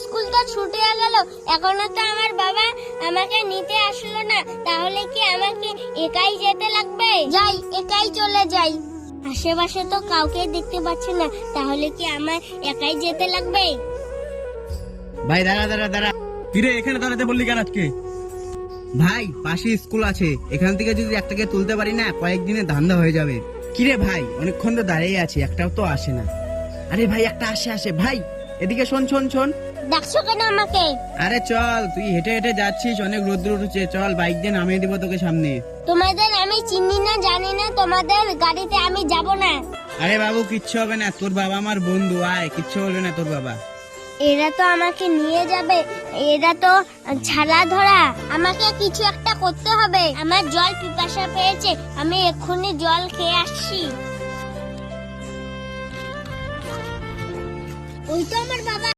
School তো ছুটি হয়ে গেল, এখনো তো আমার বাবা আমাকে নিতে আসলো না। তাহলে কি আমাকে একাই যেতে লাগবে? যাই, একাই চলে যাই। আশেপাশে তো কাউকে দেখতে পাচ্ছি না, তাহলে কি আমার একাই যেতে লাগবে? ভাই দাঁড়া দাঁড়া দাঁড়া। কিরে এখানে দাঁড়াতে বললি কেন আজকে? ভাই পাশে স্কুল আছে, এখান থেকে যদি একটাকে তুলতে পারি না কয়েকদিনে ধান্দা হয়ে যাবে। কিরে ভাই অনেকক্ষণ তো দাঁড়িয়ে আছি, একটাও তো আসে না। আরে ভাই একটা আসে ভাই, এদিকে শোন শোন শোন। ডাকছো কেন আমাকে? আরে চল, তুই হেঁটে হেঁটে যাচ্ছিস, অনেক রোদ্র উঠেছে, চল বাইক দিয়ে নামিয়ে দিব তোকে সামনে। তোমাদের আমি চিনি না, জানি না, তোমাদের গাড়িতে আমি যাব না। আরে বাবু কিচ্ছু হবে না, তোর বাবা আমার বন্ধু, আয়, কিচ্ছু বলবে না তোর বাবা। এরা তো আমাকে নিয়ে যাবে, এরা তো ছাড়া ধরা। আমাকে কিছু একটা করতে হবে, আমার জল পিপাসা পেয়েছে, আমি এক্ষুনি জল খেয়ে আসছি। ওই তো আমার বাবা।